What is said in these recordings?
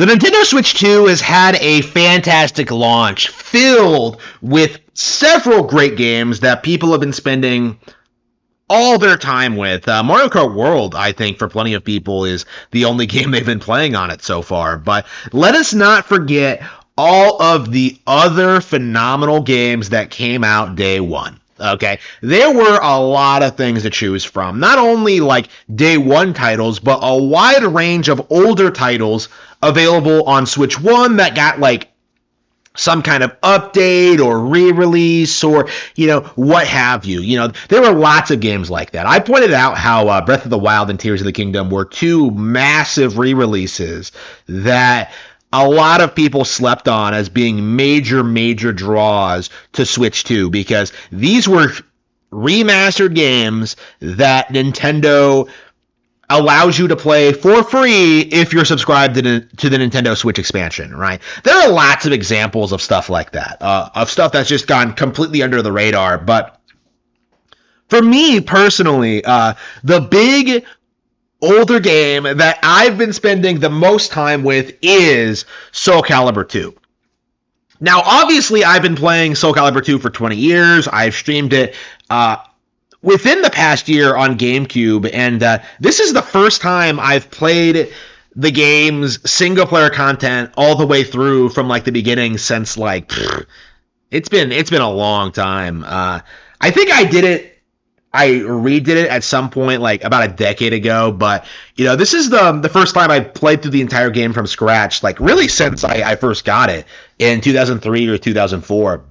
The Nintendo Switch 2 has had a fantastic launch filled with several great games that people have been spending all their time with. Mario Kart World, I think, for plenty of people, is the only game they've been playing on it so far. But let us not forget all of the other phenomenal games that came out day one. Okay, there were a lot of things to choose from. Not only like day one titles, but a wide range of older titles available on Switch 1 that got like some kind of update or re-release or, what have you. There were lots of games like that. I pointed out how Breath of the Wild and Tears of the Kingdom were two massive re-releases that a lot of people slept on as being major draws to Switch 2 because these were remastered games that Nintendo allows you to play for free if you're subscribed to the Nintendo Switch expansion, right? There are lots of examples of stuff like that, of stuff that's just gone completely under the radar. But for me personally, the big older game that I've been spending the most time with is Soul Calibur 2. Now, obviously, I've been playing Soul Calibur 2 for 20 years. I've streamed it within the past year on GameCube, and this is the first time I've played the game's single-player content all the way through from like the beginning since it's been a long time. I think I redid it at some point like about a decade ago, but this is the first time I played through the entire game from scratch, like really since I first got it in 2003 or 2004.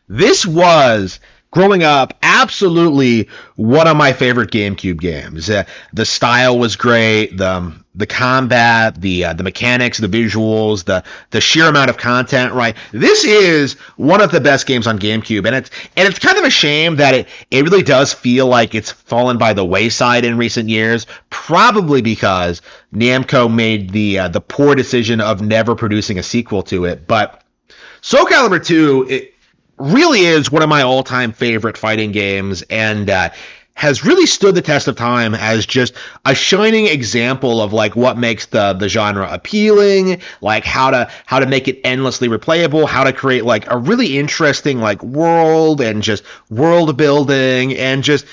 This was, growing up, absolutely one of my favorite GameCube games. The style was great, the combat, the mechanics, the visuals, the sheer amount of content, right? This is one of the best games on GameCube, and it's kind of a shame that it really does feel like it's fallen by the wayside in recent years, probably because Namco made the poor decision of never producing a sequel to it. But Soul Calibur 2, it really is one of my all-time favorite fighting games, and has really stood the test of time as just a shining example of like what makes the genre appealing, like how to make it endlessly replayable, how to create like a really interesting like world and just world building, and just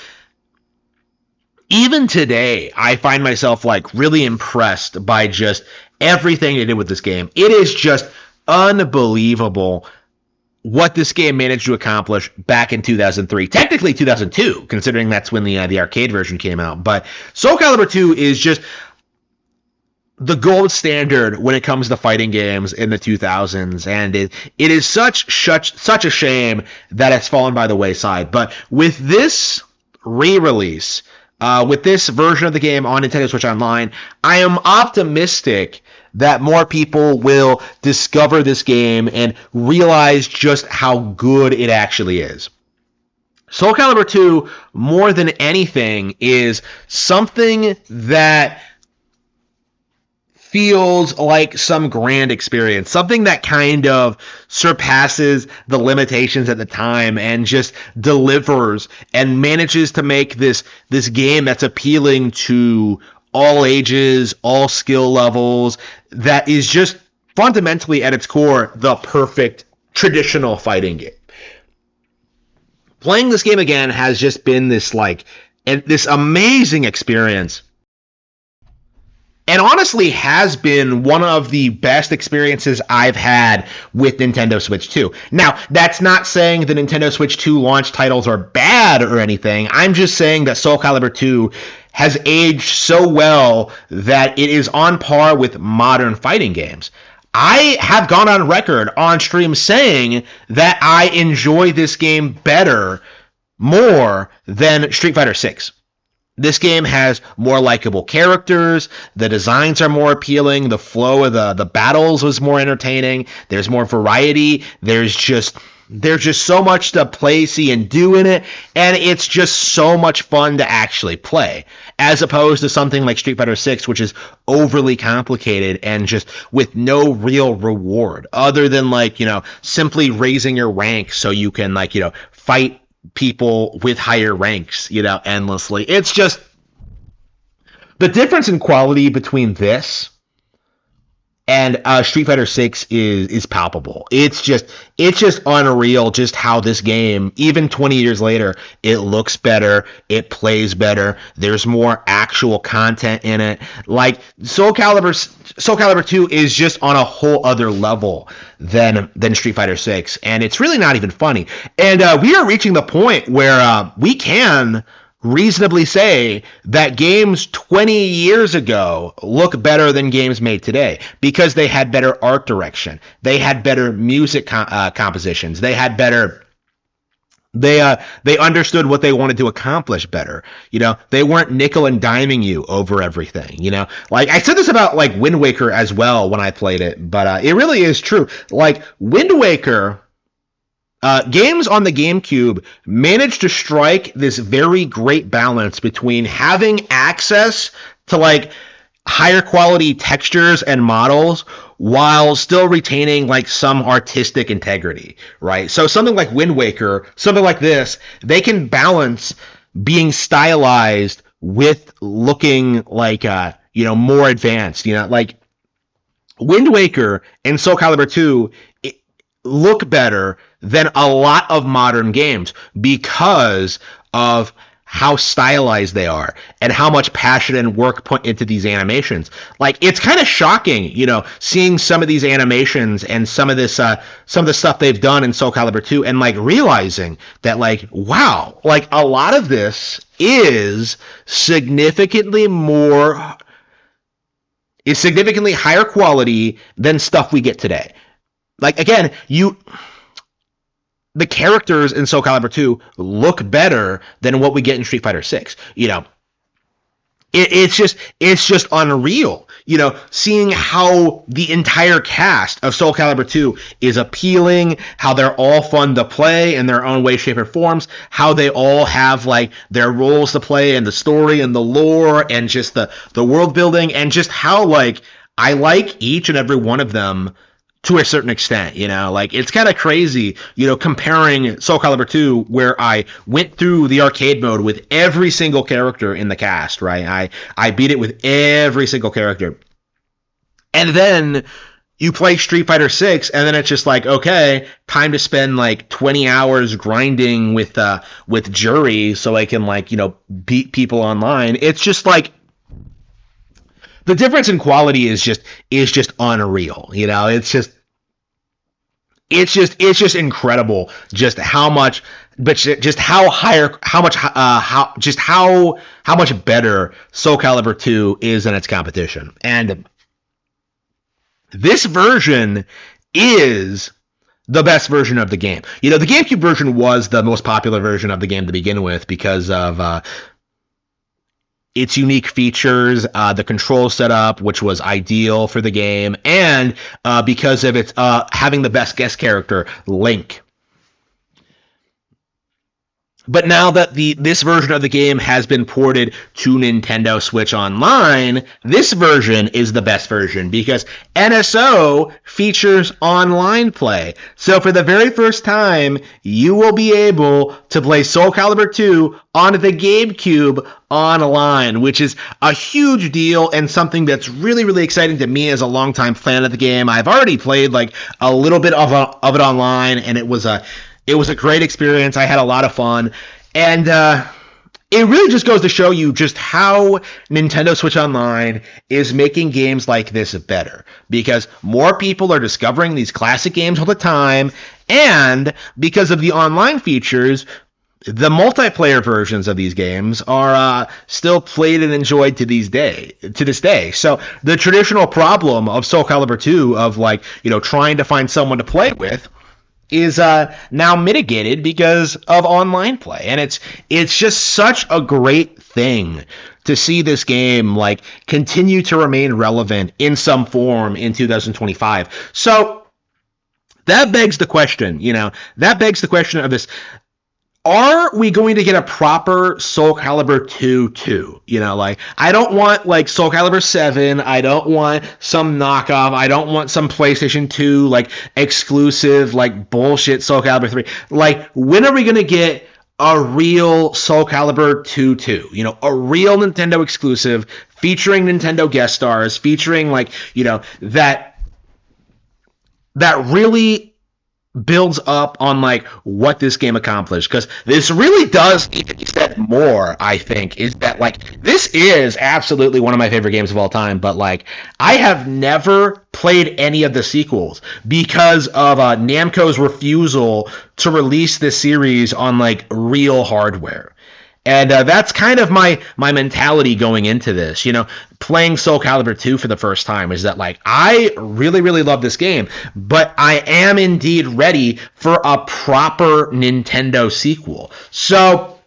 even today I find myself like really impressed by just everything they did with this game. It is just unbelievable what this game managed to accomplish back in 2003. Technically 2002, considering that's when the arcade version came out. But Soul Calibur 2 is just the gold standard when it comes to fighting games in the 2000s. And it is such a shame that it's fallen by the wayside. But with this re-release, with this version of the game on Nintendo Switch Online, I am optimistic that more people will discover this game and realize just how good it actually is. Soul Calibur 2, more than anything, is something that feels like some grand experience, something that kind of surpasses the limitations at the time and just delivers and manages to make this game that's appealing to all ages, all skill levels, that is just fundamentally at its core the perfect traditional fighting game. Playing this game again has just been this amazing experience, and honestly has been one of the best experiences I've had with Nintendo Switch 2. Now, that's not saying the Nintendo Switch 2 launch titles are bad or anything. I'm just saying that Soul Calibur 2 has aged so well that it is on par with modern fighting games. I have gone on record on stream saying that I enjoy this game more than Street Fighter 6. This game has more likable characters, the designs are more appealing, the flow of the battles was more entertaining, there's more variety, there's just so much to play, see, and do in it, and it's just so much fun to actually play, as opposed to something like Street Fighter 6, which is overly complicated and just with no real reward, other than simply raising your rank so you can fight people with higher ranks, endlessly. It's just the difference in quality between this And Street Fighter 6 is palpable. It's just unreal just how this game, even 20 years later, it looks better, it plays better. There's more actual content in it. Like Soul Calibur 2 is just on a whole other level than Street Fighter 6, and it's really not even funny. And we are reaching the point where we can reasonably say that games 20 years ago look better than games made today because they had better art direction, they had better music compositions, they had better they understood what they wanted to accomplish better. They weren't nickel and diming you over everything. Like I said this about like Wind Waker as well when I played it, but it really is true. Like Wind Waker, games on the GameCube managed to strike this very great balance between having access to like higher quality textures and models while still retaining like some artistic integrity, right? So something like Wind Waker, something like this, they can balance being stylized with looking like more advanced. Like Wind Waker and Soul Calibur 2 look better than a lot of modern games because of how stylized they are and how much passion and work put into these animations. Like it's kind of shocking, seeing some of these animations and some of the stuff they've done in Soul Calibur 2 and like realizing that like, wow, like a lot of this is significantly higher quality than stuff we get today. Like again, the characters in Soul Calibur 2 look better than what we get in Street Fighter 6. It's just unreal. Seeing how the entire cast of Soul Calibur 2 is appealing, how they're all fun to play in their own way, shape, or forms, how they all have like their roles to play and the story and the lore and just the world building, and just how like I like each and every one of them to a certain extent. Like it's kind of crazy, comparing Soul Calibur 2, where I went through the arcade mode with every single character in the cast, right? I beat it with every single character. And then you play Street Fighter 6, and then it's just like, okay, time to spend like 20 hours grinding with Jury so I can like, beat people online. It's just like, the difference in quality is just unreal. It's just incredible just how much, but just how much better Soul Calibur 2 is than its competition. And this version is the best version of the game. The GameCube version was the most popular version of the game to begin with because of its unique features, the control setup, which was ideal for the game, and because of its having the best guest character, Link. But now that this version of the game has been ported to Nintendo Switch Online, this version is the best version because NSO features online play. So for the very first time, you will be able to play Soul Calibur 2 on the GameCube online, which is a huge deal and something that's really, really exciting to me as a longtime fan of the game. I've already played like a little bit of it online, and it was a great experience. I had a lot of fun. And it really just goes to show you just how Nintendo Switch Online is making games like this better. Because more people are discovering these classic games all the time. And because of the online features, the multiplayer versions of these games are still played and enjoyed to this day. So the traditional problem of Soul Calibur 2 of like, trying to find someone to play with is now mitigated because of online play. And it's just such a great thing to see this game like continue to remain relevant in some form in 2025. So that begs the question, of this. Are we going to get a proper Soul Calibur 2? I don't want like Soul Calibur 7. I don't want some knockoff. I don't want some PlayStation 2 like exclusive like bullshit Soul Calibur 3. Like, when are we going to get a real Soul Calibur 2? A real Nintendo exclusive featuring Nintendo guest stars, featuring like, that that really builds up on like what this game accomplished, because this really does need to be said more. I think is that like this is absolutely one of my favorite games of all time, but like I have never played any of the sequels because of Namco's refusal to release this series on like real hardware. And that's kind of my mentality going into this. Playing Soul Calibur 2 for the first time is that, like, I really, really love this game, but I am indeed ready for a proper Nintendo sequel. So,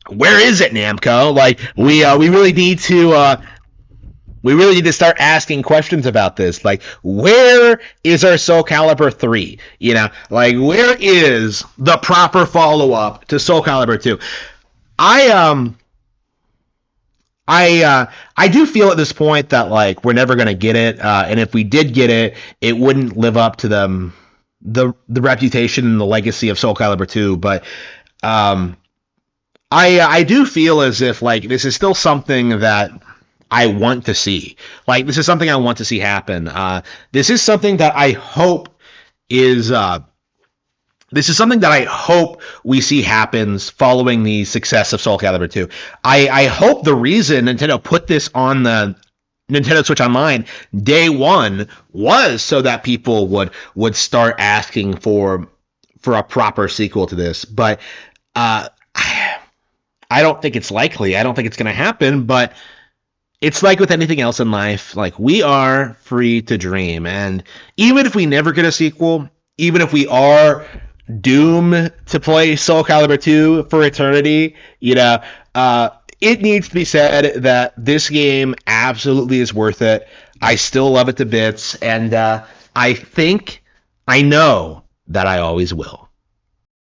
where is it, Namco? Like, we really need to. We really need to start asking questions about this. Like, where is our Soul Calibur 3? Like, where is the proper follow-up to Soul Calibur 2? I do feel at this point that like we're never gonna get it, and if we did get it, it wouldn't live up to the reputation and the legacy of Soul Calibur 2. But I do feel as if like this is still something that I want to see. Like this is something I want to see happen. This is something that I hope is. This is something that I hope we see happens following the success of Soul Calibur 2. I hope the reason Nintendo put this on the Nintendo Switch Online day one was so that people would start asking for a proper sequel to this. But I don't think it's likely. I don't think it's going to happen. But it's like with anything else in life. Like, we are free to dream. And even if we never get a sequel, even if we are doomed to play Soul Calibur 2 for eternity, it needs to be said that this game absolutely is worth it. I still love it to bits, and I know that I always will.